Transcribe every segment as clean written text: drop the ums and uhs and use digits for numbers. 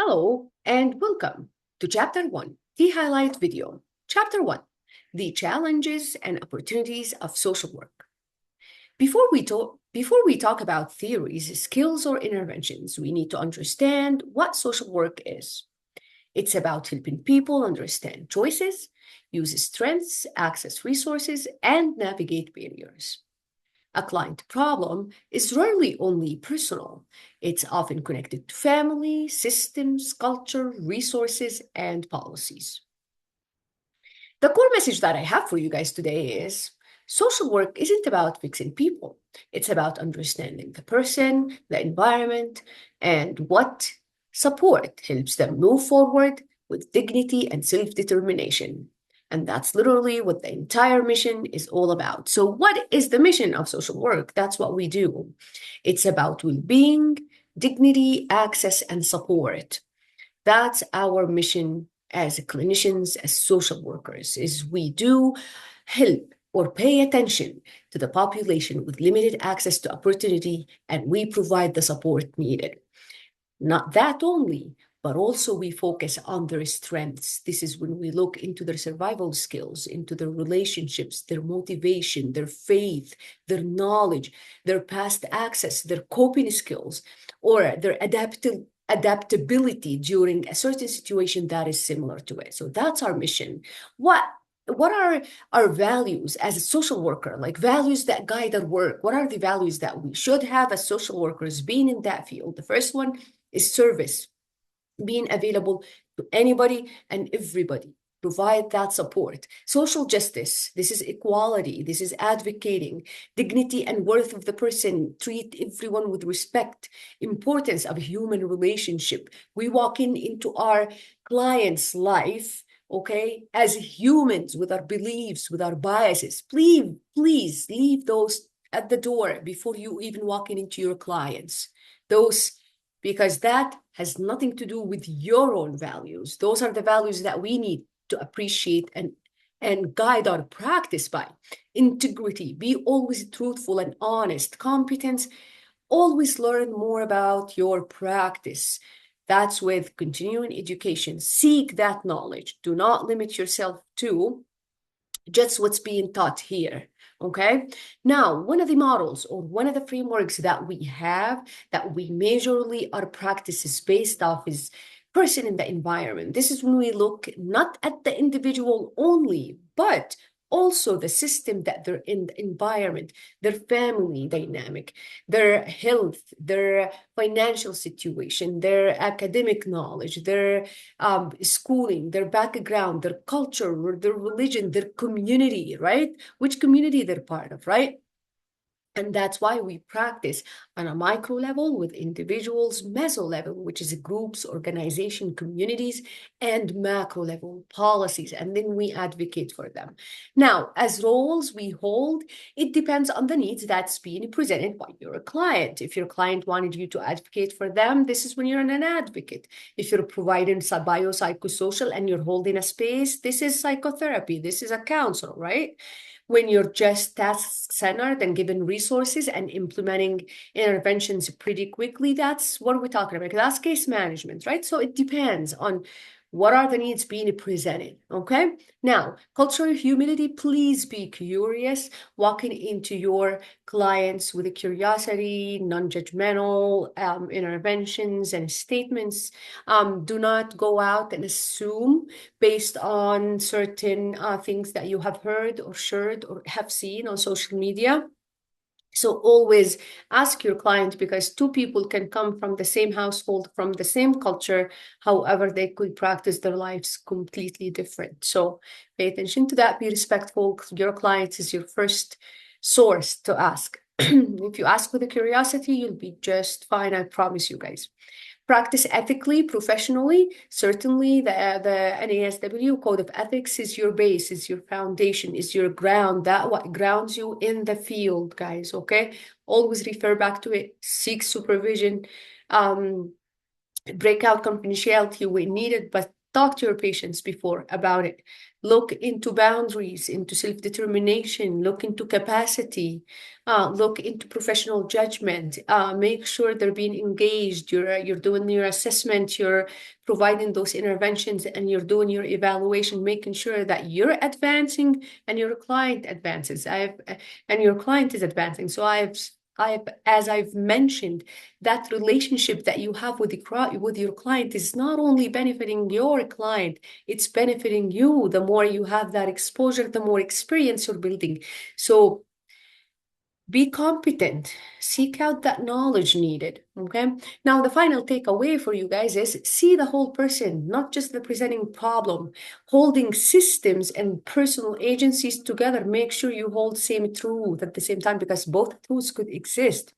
Hello and welcome to Chapter 1, the highlight video. Chapter 1, the challenges and opportunities of social work. Before we talk about theories, skills, or interventions, we need to understand what social work is. It's about helping people understand choices, use strengths, access resources, and navigate barriers. A client problem is rarely only personal. It's often connected to family, systems, culture, resources, and policies. The core message that I have for you guys today is social work isn't about fixing people. It's about understanding the person, the environment, and what support helps them move forward with dignity and self-determination. And that's literally what the entire mission is all about. So, what is the mission of social work? That's what we do. It's about well being, dignity, access, and support. That's our mission as clinicians, as social workers, is we do help or pay attention to the population with limited access to opportunity, and we provide the support needed. Not that only, but also we focus on their strengths. This is when we look into their survival skills, into their relationships, their motivation, their faith, their knowledge, their past access, their coping skills, or their adaptability during a certain situation that is similar to it. So that's our mission. What are our values as a social worker, like values that guide our work? What are the values that we should have as social workers being in that field? The first one is service, being available to anybody and everybody. Provide that support. Social justice, this is equality, this is advocating dignity and worth of the person, treat everyone with respect, importance of human relationship. We walk into our client's life, okay, as humans with our beliefs, with our biases. Please leave those at the door before you even walk into your clients. Those, because that has nothing to do with your own values. Those are the values that we need to appreciate and guide our practice by. Integrity, be always truthful and honest. Competence, always learn more about your practice. That's with continuing education. Seek that knowledge. Do not limit yourself to just what's being taught here. Okay. Now, one of the models or one of the frameworks that we have that we majorly our practices based off is person in the environment. This is when we look not at the individual only, but also the system that they're in, the environment, their family dynamic, their health, their financial situation, their academic knowledge, their schooling, their background, their culture, their religion, their community, right? Which community they're part of, right? And that's why we practice on a micro level with individuals, meso level, which is groups, organization, communities, and macro level policies. And then we advocate for them. Now, as roles we hold, it depends on the needs that's being presented by your client. If your client wanted you to advocate for them, this is when you're an advocate. If you're providing biopsychosocial and you're holding a space, this is psychotherapy. This is a counselor, right? When you're just task-centered and given resources and implementing interventions pretty quickly, that's what we're talking about. That's case management, right? So it depends on what are the needs being presented, okay? Now, cultural humility, please be curious, walking into your clients with a curiosity, non-judgmental interventions and statements. Do not go out and assume based on certain things that you have heard or shared or have seen on social media. So always ask your client, because two people can come from the same household, from the same culture, however, they could practice their lives completely different. So pay attention to that, be respectful. Your client is your first source to ask. If you ask with a curiosity, you'll be just fine, I promise you guys. Practice ethically, professionally. Certainly, the NASW Code of Ethics is your base, is your foundation, is your ground. That what grounds you in the field, guys. Okay, always refer back to it. Seek supervision, break out confidentiality when needed, but Talk to your patients before about it. Look into boundaries, into self-determination, look into capacity, look into professional judgment. Make sure they're being engaged. You're doing your assessment, you're providing those interventions, and you're doing your evaluation, making sure that you're advancing and your client advances. And your client is advancing. So as I've mentioned, that relationship that you have with your client is not only benefiting your client, it's benefiting you. The more you have that exposure, the more experience you're building. So be competent, seek out that knowledge needed. Okay. Now, the final takeaway for you guys is see the whole person, not just the presenting problem. Holding systems and personal agencies together, make sure you hold same truth at the same time, because both truths could exist.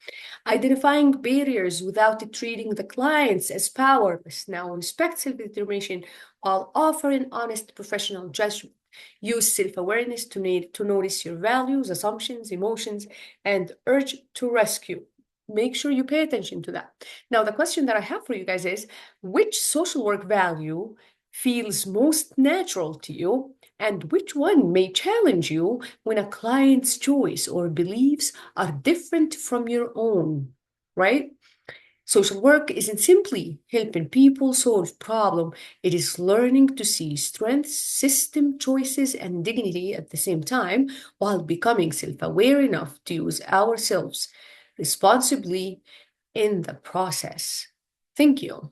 Identifying barriers without treating the clients as powerless. Now, respect self-determination while offering honest professional judgment. Use self-awareness to notice your values, assumptions, emotions, and urge to rescue. Make sure you pay attention to that. Now, the question that I have for you guys is, which social work value feels most natural to you, and which one may challenge you when a client's choice or beliefs are different from your own, right? Social work isn't simply helping people solve problems, it is learning to see strengths, system choices, and dignity at the same time while becoming self-aware enough to use ourselves responsibly in the process. Thank you.